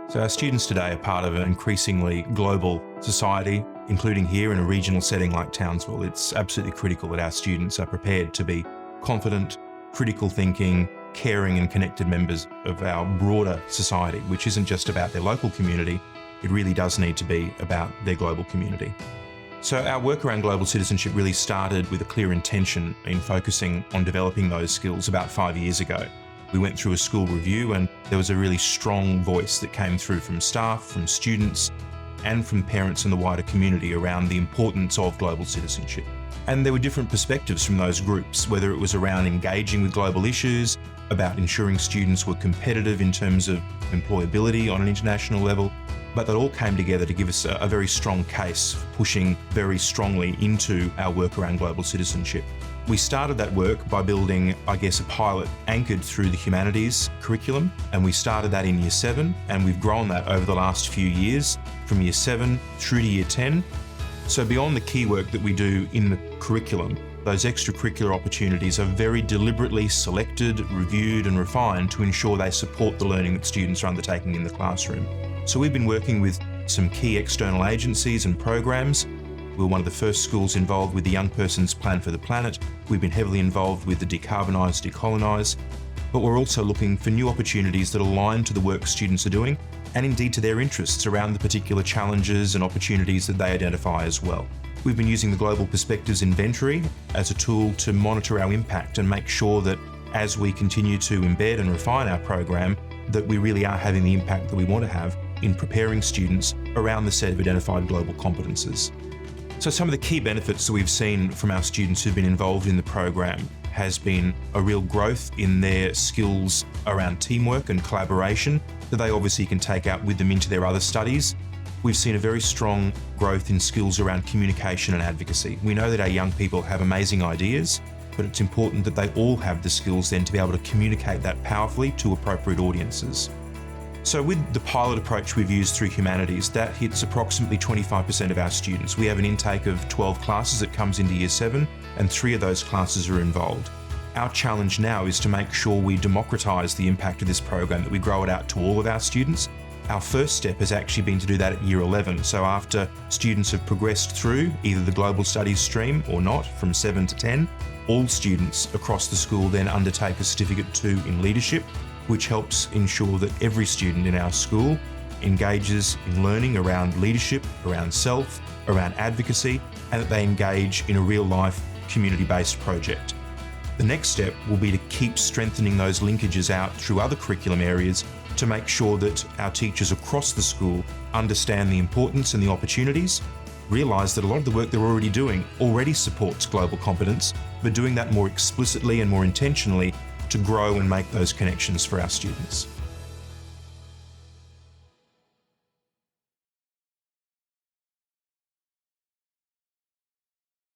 So our students today are part of an increasingly global society, including here in a regional setting like Townsville. It's absolutely critical that our students are prepared to be confident, critical thinking, caring and connected members of our broader society, which isn't just about their local community. It really does need to be about their global community. So our work around global citizenship really started with a clear intention in focusing on developing those skills about 5 years ago. We went through a school review and there was a really strong voice that came through from staff, from students, and from parents and the wider community around the importance of global citizenship. And there were different perspectives from those groups, whether it was around engaging with global issues, about ensuring students were competitive in terms of employability on an international level, but that all came together to give us a very strong case for pushing very strongly into our work around global citizenship. We started that work by building, a pilot anchored through the humanities curriculum, and we started that in Year 7, and we've grown that over the last few years, from Year 7 through to Year 10. So beyond the key work that we do in the curriculum, those extracurricular opportunities are very deliberately selected, reviewed and refined to ensure they support the learning that students are undertaking in the classroom. So we've been working with some key external agencies and programs. We were one of the first schools involved with the Young Person's Plan for the Planet. We've been heavily involved with the Decarbonise, Decolonise, but we're also looking for new opportunities that align to the work students are doing and indeed to their interests around the particular challenges and opportunities that they identify as well. We've been using the Global Perspectives Inventory as a tool to monitor our impact and make sure that as we continue to embed and refine our program, that we really are having the impact that we want to have in preparing students around the set of identified global competences. So some of the key benefits that we've seen from our students who've been involved in the program has been a real growth in their skills around teamwork and collaboration that they obviously can take out with them into their other studies. We've seen a very strong growth in skills around communication and advocacy. We know that our young people have amazing ideas, but it's important that they all have the skills then to be able to communicate that powerfully to appropriate audiences. So with the pilot approach we've used through humanities, that hits approximately 25% of our students. We have an intake of 12 classes that comes into Year 7, and 3 of those classes are involved. Our challenge now is to make sure we democratise the impact of this program, that we grow it out to all of our students. Our first step has actually been to do that at Year 11. So after students have progressed through either the Global Studies stream or not, from 7 to 10, all students across the school then undertake a Certificate 2 in Leadership, which helps ensure that every student in our school engages in learning around leadership, around self, around advocacy, and that they engage in a real-life community-based project. The next step will be to keep strengthening those linkages out through other curriculum areas to make sure that our teachers across the school understand the importance and the opportunities, realise that a lot of the work they're already doing already supports global competence, but doing that more explicitly and more intentionally to grow and make those connections for our students.